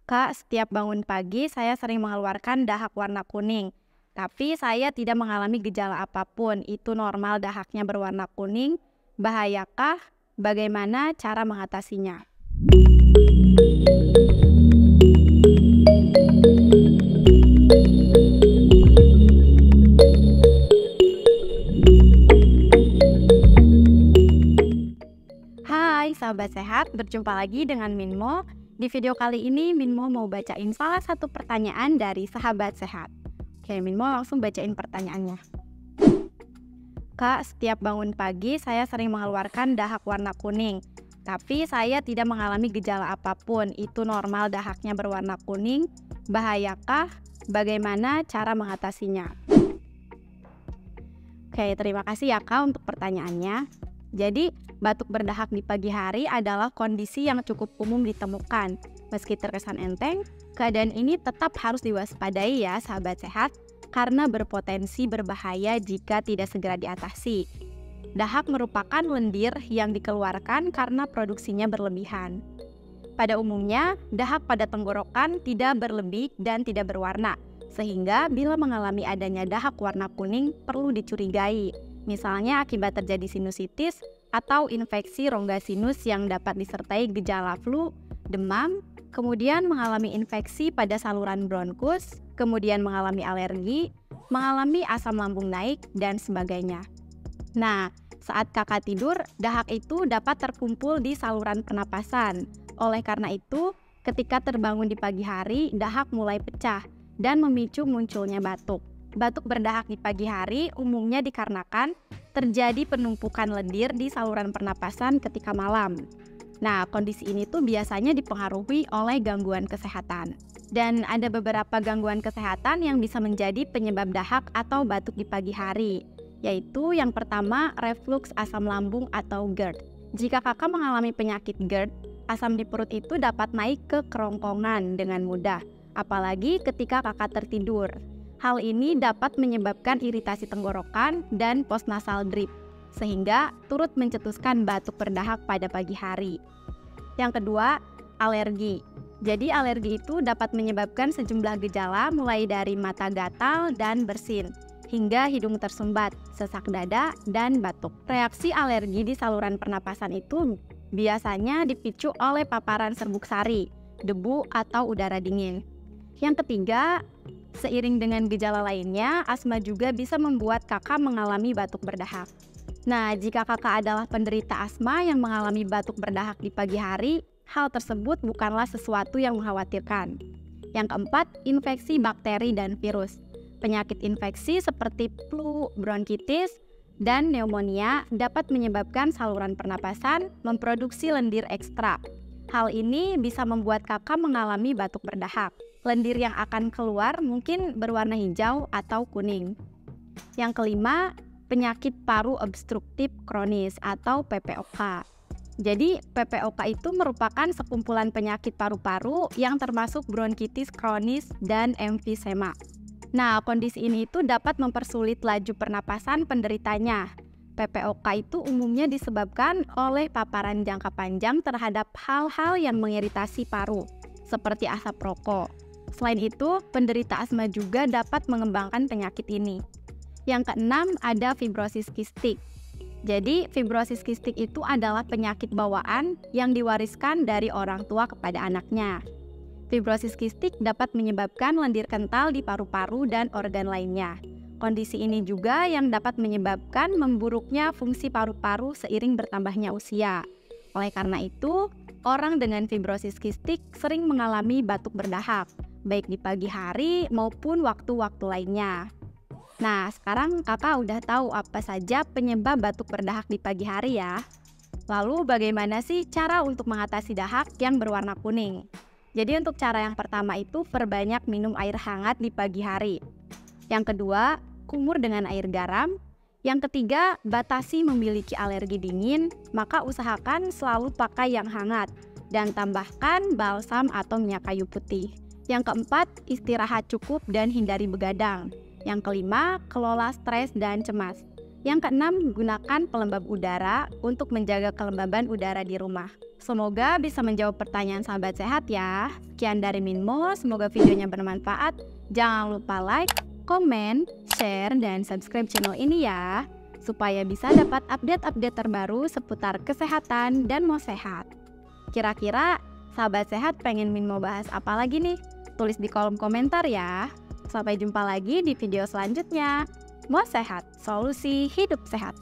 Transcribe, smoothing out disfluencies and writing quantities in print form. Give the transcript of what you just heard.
Kak, setiap bangun pagi saya sering mengeluarkan dahak warna kuning. Tapi saya tidak mengalami gejala apapun. Itu normal dahaknya berwarna kuning. Bahayakah? Bagaimana cara mengatasinya? Hai sahabat sehat, berjumpa lagi dengan Minmo. Di video kali ini Minmo mau bacain salah satu pertanyaan dari sahabat sehat. Oke, Minmo langsung bacain pertanyaannya. Kak, setiap bangun pagi saya sering mengeluarkan dahak warna kuning. Tapi saya tidak mengalami gejala apapun. Itu normal dahaknya berwarna kuning. Bahayakah? Bagaimana cara mengatasinya? Oke, terima kasih ya Kak untuk pertanyaannya. Jadi, batuk berdahak di pagi hari adalah kondisi yang cukup umum ditemukan. Meski terkesan enteng, keadaan ini tetap harus diwaspadai ya sahabat sehat, karena berpotensi berbahaya jika tidak segera diatasi. Dahak merupakan lendir yang dikeluarkan karena produksinya berlebihan. Pada umumnya, dahak pada tenggorokan tidak berlebih dan tidak berwarna, sehingga bila mengalami adanya dahak warna kuning perlu dicurigai. Misalnya akibat terjadi sinusitis atau infeksi rongga sinus yang dapat disertai gejala flu, demam, kemudian mengalami infeksi pada saluran bronkus, kemudian mengalami alergi, mengalami asam lambung naik, dan sebagainya. Nah, saat kakak tidur, dahak itu dapat terkumpul di saluran pernapasan. Oleh karena itu, ketika terbangun di pagi hari, dahak mulai pecah dan memicu munculnya batuk. Batuk berdahak di pagi hari umumnya dikarenakan terjadi penumpukan lendir di saluran pernapasan ketika malam. Nah, kondisi ini tuh biasanya dipengaruhi oleh gangguan kesehatan. Dan ada beberapa gangguan kesehatan yang bisa menjadi penyebab dahak atau batuk di pagi hari, yaitu yang pertama reflux asam lambung atau GERD. Jika kakak mengalami penyakit GERD, asam di perut itu dapat naik ke kerongkongan dengan mudah, apalagi ketika kakak tertidur. Hal ini dapat menyebabkan iritasi tenggorokan dan postnasal drip, sehingga turut mencetuskan batuk berdahak pada pagi hari. Yang kedua, alergi. Jadi alergi itu dapat menyebabkan sejumlah gejala mulai dari mata gatal dan bersin, hingga hidung tersumbat, sesak dada, dan batuk. Reaksi alergi di saluran pernapasan itu biasanya dipicu oleh paparan serbuk sari, debu, atau udara dingin. Yang ketiga, seiring dengan gejala lainnya, asma juga bisa membuat kakak mengalami batuk berdahak. Nah, jika kakak adalah penderita asma yang mengalami batuk berdahak di pagi hari, hal tersebut bukanlah sesuatu yang mengkhawatirkan. Yang keempat, infeksi bakteri dan virus. Penyakit infeksi seperti flu, bronkitis, dan pneumonia dapat menyebabkan saluran pernapasan memproduksi lendir ekstra. Hal ini bisa membuat kakak mengalami batuk berdahak. Lendir yang akan keluar mungkin berwarna hijau atau kuning. Yang kelima, penyakit paru obstruktif kronis atau PPOK. Jadi PPOK itu merupakan sekumpulan penyakit paru-paru yang termasuk bronkitis kronis dan emfisema. Nah, kondisi ini itu dapat mempersulit laju pernapasan penderitanya. PPOK itu umumnya disebabkan oleh paparan jangka panjang terhadap hal-hal yang mengiritasi paru, seperti asap rokok. Selain itu, penderita asma juga dapat mengembangkan penyakit ini. Yang keenam, ada fibrosis kistik. Jadi, fibrosis kistik itu adalah penyakit bawaan yang diwariskan dari orang tua kepada anaknya. Fibrosis kistik dapat menyebabkan lendir kental di paru-paru dan organ lainnya. Kondisi ini juga yang dapat menyebabkan memburuknya fungsi paru-paru seiring bertambahnya usia. Oleh karena itu, orang dengan fibrosis kistik sering mengalami batuk berdahak, baik di pagi hari maupun waktu-waktu lainnya. Nah, sekarang kakak udah tahu apa saja penyebab batuk berdahak di pagi hari ya. Lalu bagaimana sih cara untuk mengatasi dahak yang berwarna kuning? Jadi untuk cara yang pertama itu perbanyak minum air hangat di pagi hari. Yang kedua, kumur dengan air garam. Yang ketiga, batasi memiliki alergi dingin, maka usahakan selalu pakai yang hangat dan tambahkan balsam atau minyak kayu putih. Yang keempat, istirahat cukup dan hindari begadang. Yang kelima, kelola stres dan cemas. Yang keenam, gunakan pelembab udara untuk menjaga kelembaban udara di rumah. Semoga bisa menjawab pertanyaan sahabat sehat ya. Sekian dari Minmo, semoga videonya bermanfaat. Jangan lupa like, komen, share, dan subscribe channel ini ya, supaya bisa dapat update-update terbaru seputar kesehatan dan mau sehat. Kira-kira sahabat sehat pengen Minmo bahas apa lagi nih? Tulis di kolom komentar ya. Sampai jumpa lagi di video selanjutnya. Mau sehat, solusi hidup sehat.